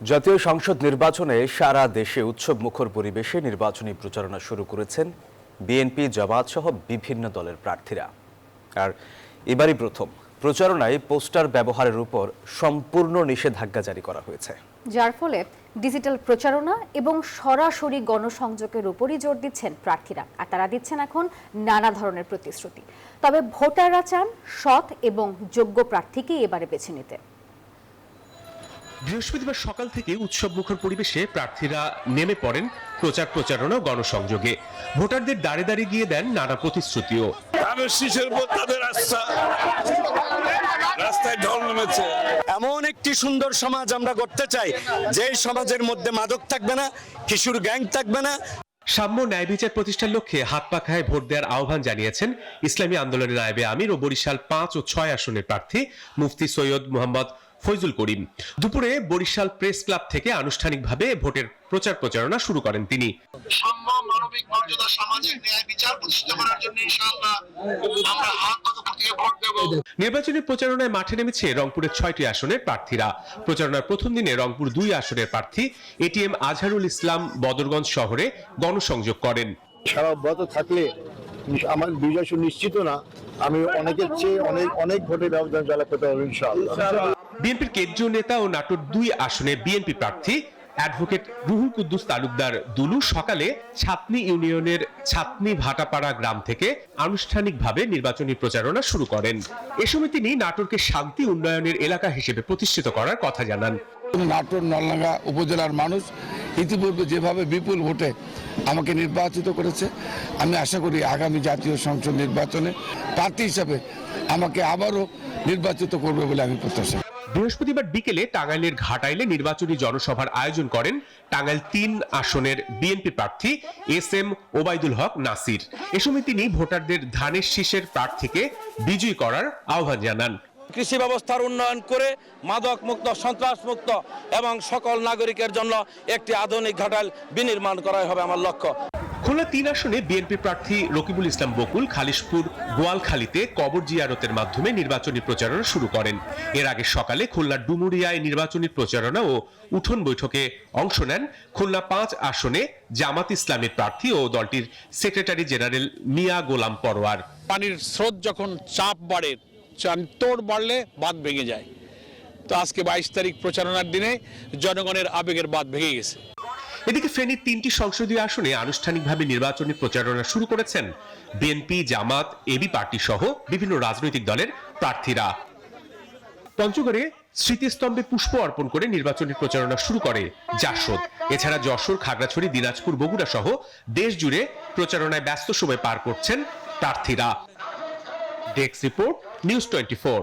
জাতীয় সংসদ নির্বাচনে সারা দেশে উৎসবমুখর পরিবেশে নির্বাচনী প্রচারণা শুরু করেছেন বিএনপি, জামাত সহ বিভিন্ন দলের প্রার্থীরা। আর এবারই প্রথম প্রচারণায় পোস্টার ব্যবহারের উপর সম্পূর্ণ নিষেধাজ্ঞা জারি করা হয়েছে, যার ফলে ডিজিটাল প্রচারণা এবং সরাসরি গণসংযোগের উপরই জোর দিচ্ছেন প্রার্থীরা। আর তারা দিচ্ছেন এখন নানা ধরনের প্রতিশ্রুতি। তবে ভোটাররা চান সৎ এবং যোগ্য প্রার্থীকেই এবারে বেছে নিতে। বৃহস্পতিবার সকাল থেকে উৎসবমুখর পরিবেশে প্রার্থীরা নেমে পড়েন প্রচারণা ও গণসংযোগে। ভোটারদের দাঁড়ে দাঁড়িয়ে গিয়ে দেন নানা প্রতিশ্রুতিও। রাস্তায় ঢল নেমেছে। এমন একটি সুন্দর সমাজ আমরা গড়তে চাই, যে সমাজের মধ্যে মাদক থাকবে না, কিশোর গ্যাং থাকবে না। সাম্য ন্যায় বিচার প্রতিষ্ঠার লক্ষ্যে হাত পাখায় ভোট দেওয়ার আহ্বান জানিয়েছেন ইসলামী আন্দোলনের নায়েবে আমির ও বরিশাল 5 ও 6 আসনের প্রার্থী মুফতি সৈয়দ মোহাম্মদ ফয়জুল করিম। দুপুরে বরিশাল প্রেস ক্লাব থেকে আনুষ্ঠানিকভাবে ভোটের প্রচারণা শুরু করেন তিনি। সাম্য, মানবিক মর্যাদা, সামাজিক ন্যায় বিচার প্রতিষ্ঠা করার জন্য ইনশাআল্লাহ আমরা হাত পাখা ফুটিয়ে ভোট দেব। নির্বাচনী প্রচারণায় মাঠে নেমেছে রংপুরের 6টি আসনের প্রার্থীরা। প্রচারণার প্রথম দিনে রংপুর 2 আসনের প্রার্থী এটিএম আজহারুল ইসলাম বদরগঞ্জ শহরে গণসংযোগ করেন। সারা অব্যাহত থাকলে আমার বিজয় নিশ্চিত না, আমি অনেকের চেয়ে অনেক ভোটে ব্যবধান জয়লাভ করতে পারবো ইনশাআল্লাহ। বিএনপির কেন্দ্রীয় নেতা ও নাটোর 2 আসনে বিএনপি প্রার্থী অ্যাডভোকেট রুহুল কুদ্দুস তালুকদার দুলু সকালে ছাতনি ইউনিয়নের ছাতনি ভাটাপাড়া গ্রাম থেকে আনুষ্ঠানিকভাবে নির্বাচনী প্রচারণা শুরু করেন। এ সময় তিনি নাটোরকে শান্তি উন্নয়নের এলাকা হিসেবে প্রতিষ্ঠিত করার কথা জানান। নাটোর নলডাঙ্গা উপজেলার মানুষ ইতিপূর্বে যেভাবে বিপুল ভোটে আমাকে নির্বাচিত করেছে, আমি আশা করি আগামী জাতীয় সংসদ নির্বাচনে প্রার্থী হিসাবে আমাকে আবারও নির্বাচিত করবে বলে আমি প্রত্যাশা। বৃহস্পতিবার বিকেলে টাঙ্গাইলের ঘাটাইলে নির্বাচনী জনসভার আয়োজন করেন টাঙ্গাইল 3 আসনের বিএনপি প্রার্থী এস.এম. ওবায়দুল হক নাসির। এ সময় তিনি ভোটারদের ধানের শীষের প্রার্থীকে বিজয়ী করার আহ্বান জানান। কৃষি ব্যবস্থার উন্নয়ন করে মাদক মুক্ত, সন্ত্রাস মুক্ত এবং সকল নাগরিকের জন্য একটি আধুনিক ঘাটাইল বিনির্মাণ করাই হবে আমার লক্ষ্য। খুলনা 3 আসনে বিএনপি প্রার্থী রকিবুল ইসলাম বকুল খালিশপুর গোয়ালখালীতে কবর জিয়ারতের মাধ্যমে নির্বাচনী প্রচারণা শুরু করেন। এর আগে সকালে খুলনার ডুমুরিয়ায় নির্বাচনী প্রচারণা ও উঠোন বৈঠকে অংশ নেন খুলনা 5 আসনে জামাত ইসলামের প্রার্থী ও দলটির সেক্রেটারি জেনারেল মিয়া গোলাম পরোয়ার। পানির স্রোত যখন চাপ বাড়ে, তোড় বাড়লে বাঁধ ভেঙে যায়। তো আজকে 22 তারিখ প্রচারণার দিনে জনগণের আবেগের বাঁধ ভেঙে গেছে। এদিকে ফেনীর 3টি সংসদীয় আসনে আনুষ্ঠানিকভাবে নির্বাচনী প্রচারণা শুরু করেছেন বিএনপি, জামাত, এবি পার্টি সহ বিভিন্ন রাজনৈতিক দলের প্রার্থীরা। পঞ্চগড়ে স্মৃতিস্তম্ভে পুষ্প অর্পণ করে নির্বাচনী প্রচারণা শুরু করে জাসদ। এছাড়া যশোর, খাগড়াছড়ি, দিনাজপুর, বগুড়া সহ দেশ জুড়ে প্রচারণায় ব্যস্ত সময় পার করছেন প্রার্থীরা। Desk report, news 24।